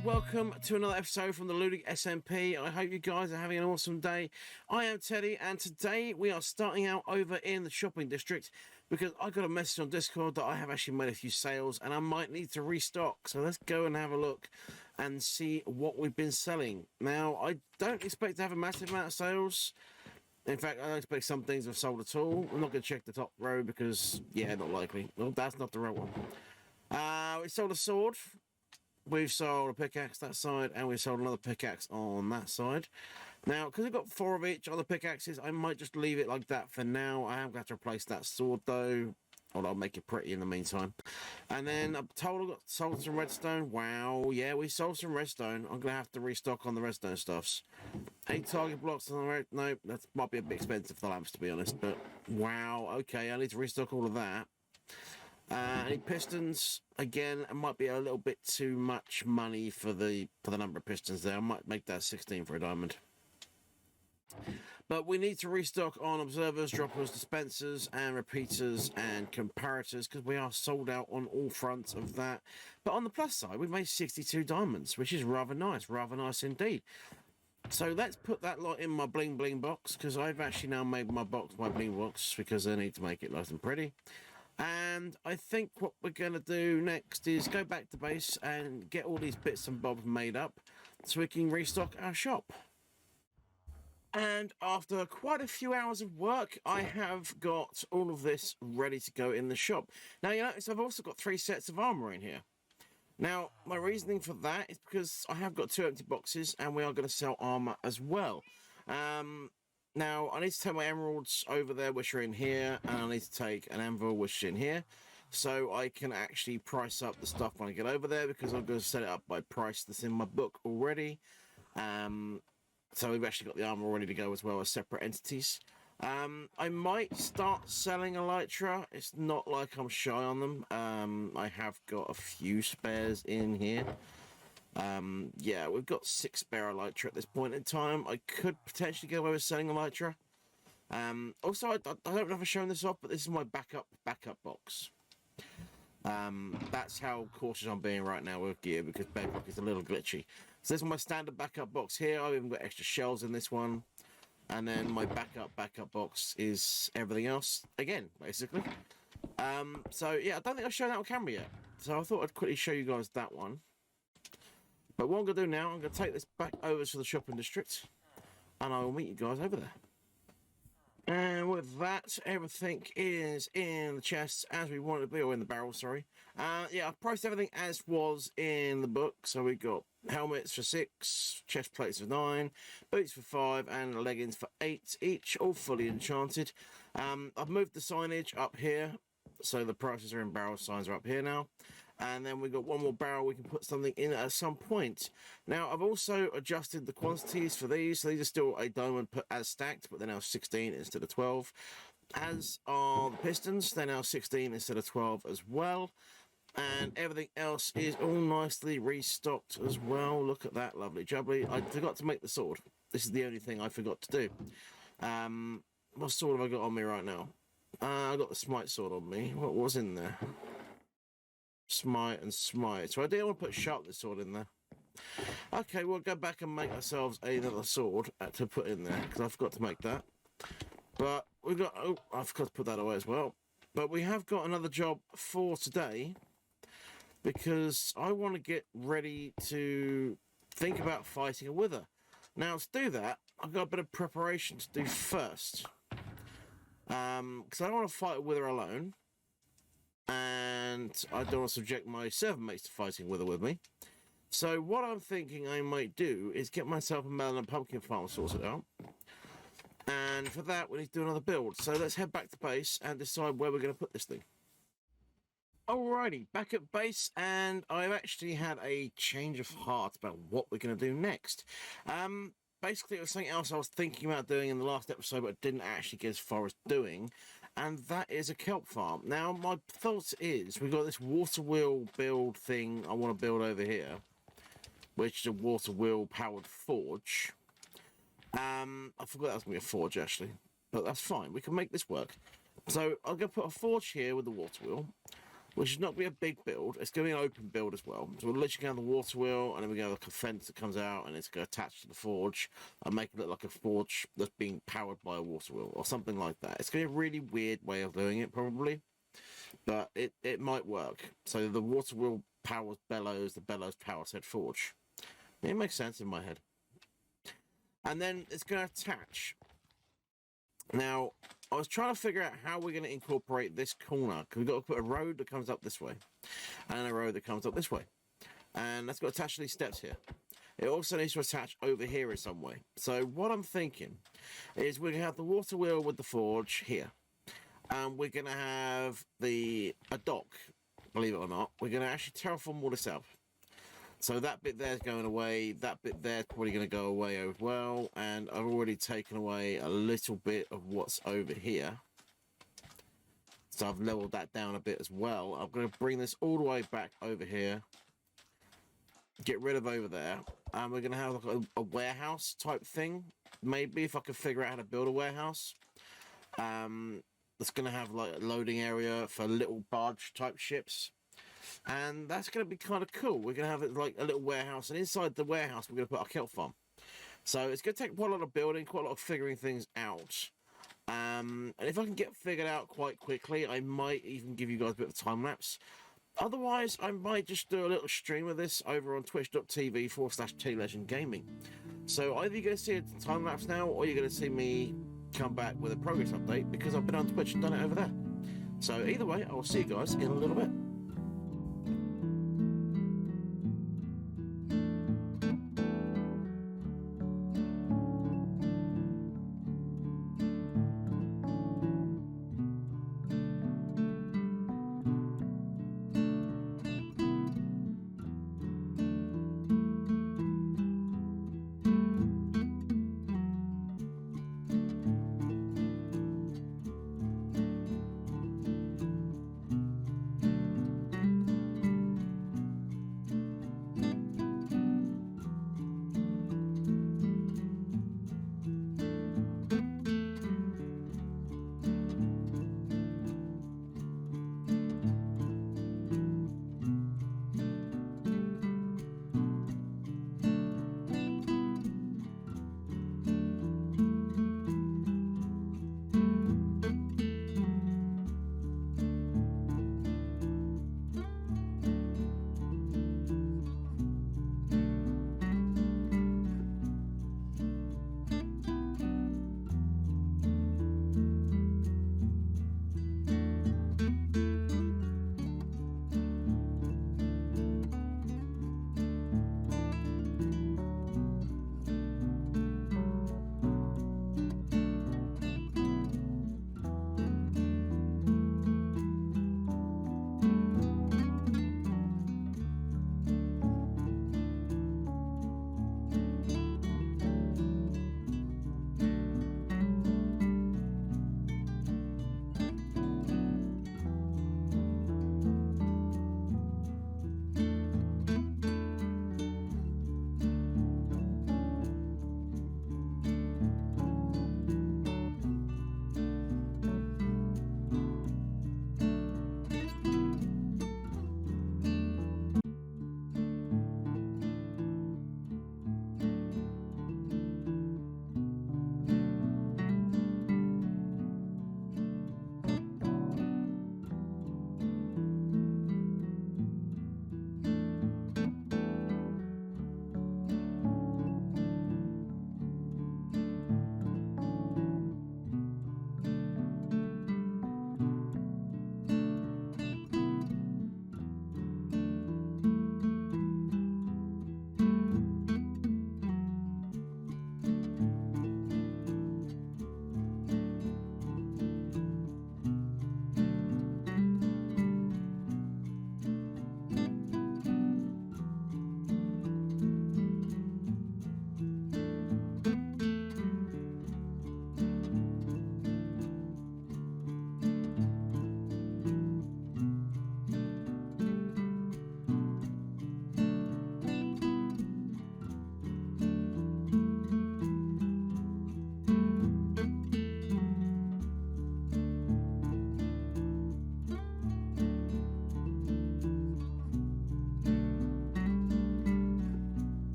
and welcome to another episode from the Ludic SMP. I hope you guys are having an awesome day. I am Teddy, and today we are starting out over in the shopping district because I got a message on Discord that I have actually made a few sales and I might need to restock. So let's go and have a look and see what we've been selling. Now, I don't expect to have a massive amount of sales. In fact, I don't expect some things have sold at all. I'm not going to check the top row because, yeah, not likely. Well, that's not the right one. We sold a sword. We've sold a pickaxe that side, and we sold another pickaxe on that side. Now, because I've got 4 of each on the pickaxes, I might just leave it like that for now. I am going to replace that sword, though. Or I'll make it pretty in the meantime. And then I got sold some redstone. Wow, yeah, we sold some redstone. I'm going to have to restock on the redstone stuffs. 8 target blocks on the red. No, that might be a bit expensive for the lamps, to be honest. But wow, okay, I need to restock all of that. Any pistons? Again, it might be a little bit too much money for the number of pistons there. I might make that 16 for a diamond. But we need to restock on observers, droppers, dispensers, and repeaters and comparators because we are sold out on all fronts of that. But on the plus side, we've made 62 diamonds, which is rather nice indeed. So let's put that lot in my bling bling box because I've actually now made my bling box because I need to make it nice and pretty. And I think what we're going to do next is go back to base and get all these bits and bobs made up so we can restock our shop. And after quite a few hours of work, I have got all of this ready to go in the shop. Now, you notice I've also got 3 sets of armor in here. Now, my reasoning for that is because I have got 2 empty boxes and we are going to sell armor as well. Now, I need to take my emeralds over there, which are in here, and I need to take an anvil, which is in here, so I can actually price up the stuff when I get over there, because I'm going to set it up by price that's in my book already. So we've actually got the armor ready to go as well as separate entities. I might start selling elytra. It's not like I'm shy on them. I have got a few spares in here. Yeah, we've got 6 spare elytra at this point in time. I could potentially go away with selling elytra. Also, I don't know if I've shown this off, but this is my backup box. That's how cautious I'm being right now with gear because bedrock is a little glitchy. So this is my standard backup box here. I've even got extra shells in this one. And then my backup box is everything else again, basically. So yeah, I don't think I've shown that on camera yet. So I thought I'd quickly show you guys that one. But what I'm going to do now, I'm going to take this back over to the shopping district, and I will meet you guys over there. And with that, everything is in the chests as we want it to be, or in the barrel, sorry. Yeah, I've priced everything as was in the book. So we got helmets for 6, chest plates for 9, boots for 5, and leggings for 8 each, all fully enchanted. I've moved the signage up here, so the prices are in barrel, signs are up here now. And then we've got one more barrel we can put something in at some point. Now, I've also adjusted the quantities for these. So these are still a diamond as stacked, but they're now 16 instead of 12. As are the pistons. They're now 16 instead of 12 as well. And everything else is all nicely restocked as well. Look at that, lovely jubbly. I forgot to make the sword. This is the only thing I forgot to do. What sword have I got on me right now? I got the smite sword on me. What was in there? Smite and smite. So I didn't want to put sharpness sword in there. Okay, we'll go back and make ourselves another sword to put in there because I forgot to make that. But we've got, oh, I forgot to put that away as well. But we have got another job for today because I want to get ready to think about fighting a wither. Now, to do that, I've got a bit of preparation to do first. Because I don't want to fight a wither alone. And I don't want to subject my servant mates to fighting wither with me. So what I'm thinking I might do is get myself a melon and pumpkin farm sorted out. And for that, we need to do another build. So let's head back to base and decide where we're going to put this thing. Alrighty, back at base, and I've actually had a change of heart about what we're going to do next. Basically, it was something else I was thinking about doing in the last episode, but didn't actually get as far as doing, and that is a kelp farm. Now, my thoughts is, we've got this water wheel build thing I want to build over here, which is a water wheel powered forge. I forgot that was going to be a forge, actually, but that's fine. We can make this work. So, I'm going to put a forge here with the water wheel. which is not going to be a big build. It's going to be an open build as well. So we're literally going to have the water wheel, and then we're going to have a fence that comes out, and it's going to attach to the forge and make it look like a forge that's being powered by a water wheel or something like that. It's going to be a really weird way of doing it, probably, but it might work. So the water wheel powers bellows, the bellows power said forge. It makes sense in my head. And then it's going to attach. Now, I was trying to figure out how we're going to incorporate this corner, because we've got to put a road that comes up this way and a road that comes up this way. And that's got to attach to these steps here. It also needs to attach over here in some way. So what I'm thinking is we're going to have the water wheel with the forge here. And we're going to have a dock, believe it or not. We're going to actually terraform all this out. So that bit there's going away, that bit there's probably going to go away as well, and I've already taken away a little bit of what's over here. So I've leveled that down a bit as well. I'm going to bring this all the way back over here, get rid of over there, and we're going to have like a warehouse type thing, maybe, if I can figure out how to build a warehouse. That's going to have like a loading area for little barge type ships. And that's going to be kind of cool. We're going to have it like a little warehouse, and inside the warehouse we're going to put our kelp farm. So it's going to take quite a lot of building, quite a lot of figuring things out. And if I can get figured out quite quickly, I might even give you guys a bit of a time lapse. Otherwise, I might just do a little stream of this over on twitch.tv/TLegendGaming. So either you're going to see a time lapse now, or you're going to see me come back with a progress update, because I've been on Twitch and done it over there. So either way, I will see you guys in a little bit.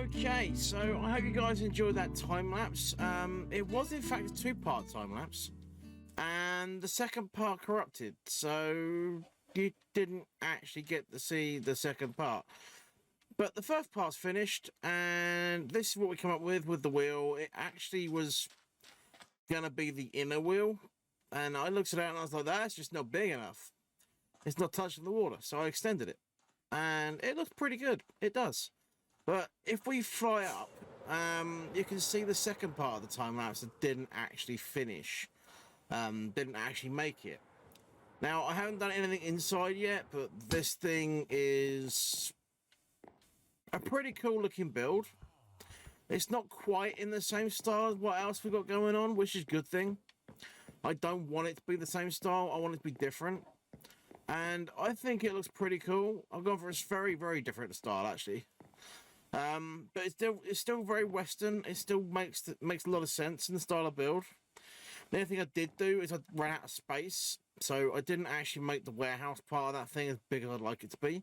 Okay, so I hope you guys enjoyed that time lapse. It was in fact a two-part time lapse, and the second part corrupted, so you didn't actually get to see the second part. But the first part's finished, and this is what we come up with the wheel. It actually was gonna be the inner wheel, and I looked at it and I was like, that's just not big enough. It's not touching the water, so I extended it, and it looks pretty good. It does. But if we fly up, you can see the second part of the time lapse that didn't actually finish, didn't actually make it. Now, I haven't done anything inside yet, but this thing is a pretty cool looking build. It's not quite in the same style as what else we got going on, which is a good thing. I don't want it to be the same style. I want it to be different. And I think it looks pretty cool. I've gone for a very, very different style, actually. But it's still very Western. It still makes a lot of sense in the style of build. The only thing I did do is I ran out of space, so I didn't actually make the warehouse part of that thing as big as I'd like it to be.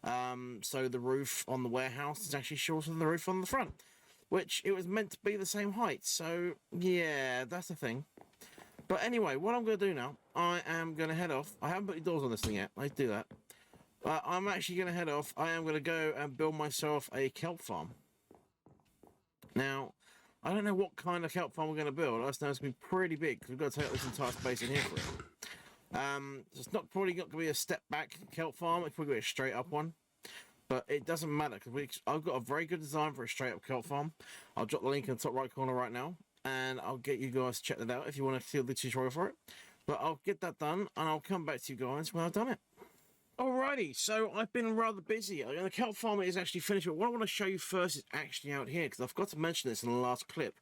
So the roof on the warehouse is actually shorter than the roof on the front, which it was meant to be the same height. So yeah, that's the thing. But anyway, what I'm going to do now, I am going to head off. I haven't put the doors on this thing yet. I do that. I'm actually going to head off. I am going to go and build myself a kelp farm. Now, I don't know what kind of kelp farm we're going to build. I just know it's going to be pretty big, because we've got to take up this entire space in here for it. So it's not probably not going to be a step back kelp farm. It's probably going to be a straight up one. But it doesn't matter, because I've got a very good design for a straight up kelp farm. I'll drop the link in the top right corner right now, and I'll get you guys to check that out if you want to see the tutorial for it. But I'll get that done, and I'll come back to you guys when I've done it. Alrighty, so I've been rather busy. The kelp farm is actually finished, but what I want to show you first is actually out here, because I forgot to mention this in the last clip,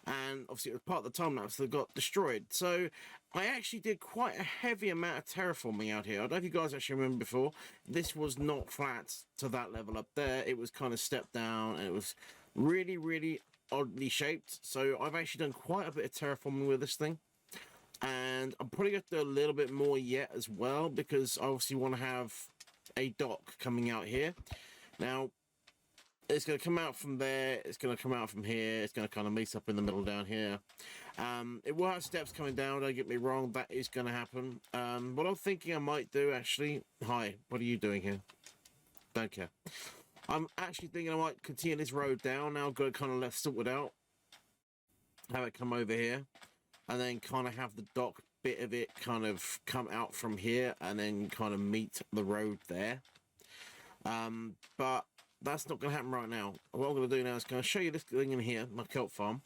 and obviously it was part of the time lapse that got destroyed. So I actually did quite a heavy amount of terraforming out here. I don't know if you guys actually remember before, this was not flat to that level up there. It was kind of stepped down, and it was really, really oddly shaped. So I've actually done quite a bit of terraforming with this thing. And I'm probably going to do a little bit more yet as well, because I obviously want to have a dock coming out here. Now, it's going to come out from there, it's going to come out from here, it's going to kind of meet up in the middle down here. It will have steps coming down, don't get me wrong, that is going to happen. What I'm thinking I might do, actually... Hi, what are you doing here? Don't care. I'm actually thinking I might continue this road down. Now I've got it kind of left sorted out. Have it come over here. And then kind of have the dock bit of it kind of come out from here and then kind of meet the road there. But that's not going to happen right now. What I'm going to do now is going to show you this thing in here, my kelp farm.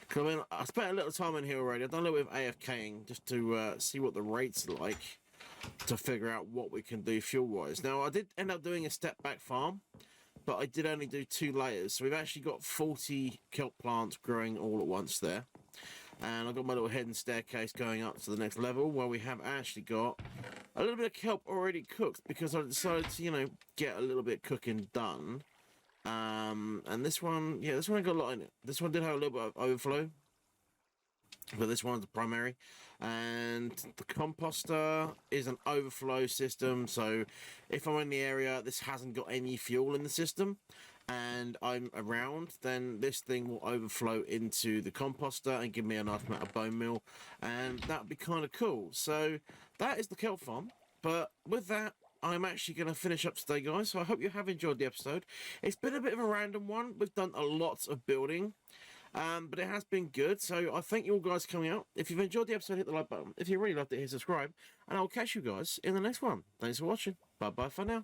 Because I spent a little time in here already. I've done a little bit of AFKing just to see what the rates are like, to figure out what we can do fuel-wise. Now, I did end up doing a step-back farm, but I did only do 2 layers. So we've actually got 40 kelp plants growing all at once there. And I've got my little hidden staircase going up to the next level, where we have actually got a little bit of kelp already cooked, because I decided to, you know, get a little bit of cooking done. And this one, yeah, this one got a lot in it. This one did have a little bit of overflow, but this one's the primary. And the composter is an overflow system, so if I'm in the area, this hasn't got any fuel in the system, and I'm around, then this thing will overflow into the composter and give me a nice amount of bone meal, and that would be kind of cool. So that is the kelp farm. But with that, I'm actually going to finish up today, guys. So I hope you have enjoyed the episode. It's been a bit of a random one. We've done a lot of building, but it has been good. So I thank you all guys coming out. If you've enjoyed the episode, hit the like button. If you really loved it, hit subscribe, and I'll catch you guys in the next one. Thanks for watching. Bye bye for now.